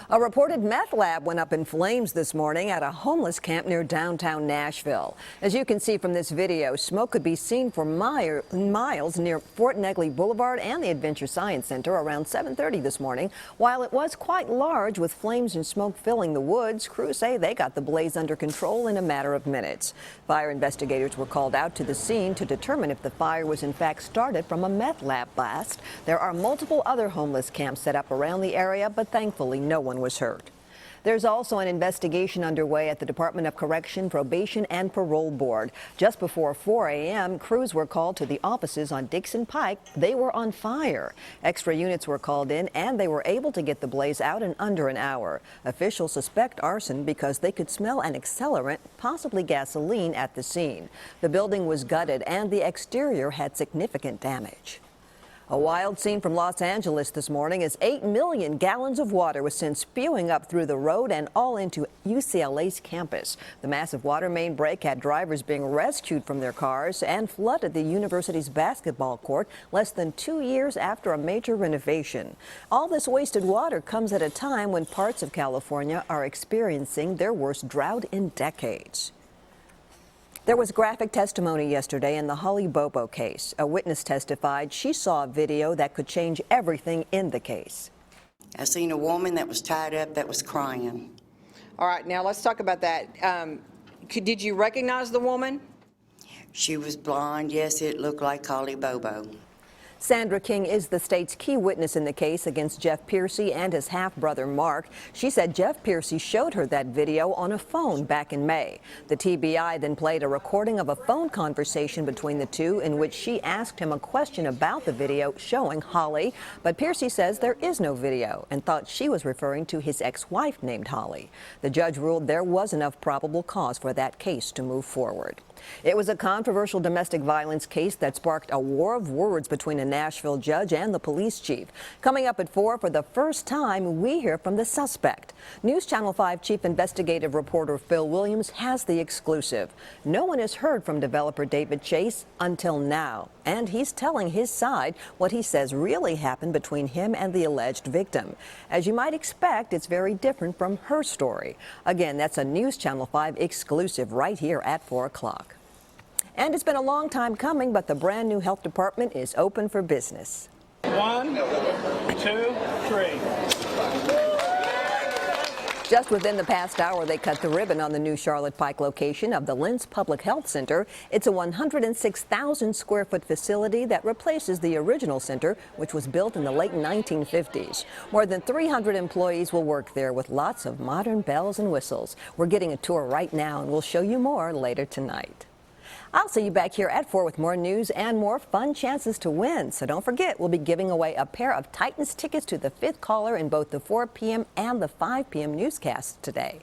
A reported meth lab went up in flames this morning at a homeless camp near downtown Nashville. As you can see from this video, smoke could be seen for miles near Fort Negley Boulevard and the Adventure Science Center around 7:30 this morning. While it was quite large with flames and smoke filling the woods, crews say they got the blaze under control in a matter of minutes. Fire investigators were called out to the scene to determine if the fire was in fact started from a meth lab blast. There are multiple other homeless camps set up around the area, but thankfully no one was hurt. There's also an investigation underway at the Department of Correction, Probation and Parole Board. Just before 4 a.m., crews were called to the offices on Dixon Pike. They were on fire. Extra units were called in, and they were able to get the blaze out in under an hour. Officials suspect arson because they could smell an accelerant, possibly gasoline, at the scene. The building was gutted, and the exterior had significant damage. A wild scene from Los Angeles this morning as 8 million gallons of water was sent spewing up through the road and all into UCLA's campus. The massive water main break had drivers being rescued from their cars and flooded the university's basketball court less than 2 years after a major renovation. All this wasted water comes at a time when parts of California are experiencing their worst drought in decades. There was graphic testimony yesterday in the Holly Bobo case. A witness testified she saw a video that could change everything in the case. I seen a woman that was tied up that was crying. All right, now let's talk about that. Did you recognize the woman? She was blonde. Yes, it looked like Holly Bobo. Sandra King is the state's key witness in the case against Jeff Piercy and his half-brother Mark. She said Jeff Piercy showed her that video on a phone back in May. The TBI then played a recording of a phone conversation between the two in which she asked him a question about the video showing Holly. But Piercy says there is no video and thought she was referring to his ex-wife named Holly. The judge ruled there was enough probable cause for that case to move forward. It was a controversial domestic violence case that sparked a war of words between a Nashville judge and the police chief. Coming up at 4, for the first time, we hear from the suspect. News Channel 5 chief investigative reporter Phil Williams has the exclusive. No one has heard from developer David Chase until now, and he's telling his side what he says really happened between him and the alleged victim. As you might expect, it's very different from her story. Again, that's a News Channel 5 exclusive right here at 4 o'clock. And it's been a long time coming, but the brand new health department is open for business. 1, 2, 3. Just within the past hour, they cut the ribbon on the new Charlotte Pike location of the Lentz Public Health Center. It's a 106,000 square foot facility that replaces the original center, which was built in the late 1950s. More than 300 employees will work there with lots of modern bells and whistles. We're getting a tour right now, and we'll show you more later tonight. I'll see you back here at 4 with more news and more fun chances to win. So don't forget, we'll be giving away a pair of Titans tickets to the 5th caller in both the 4 p.m. and the 5 p.m. newscasts today.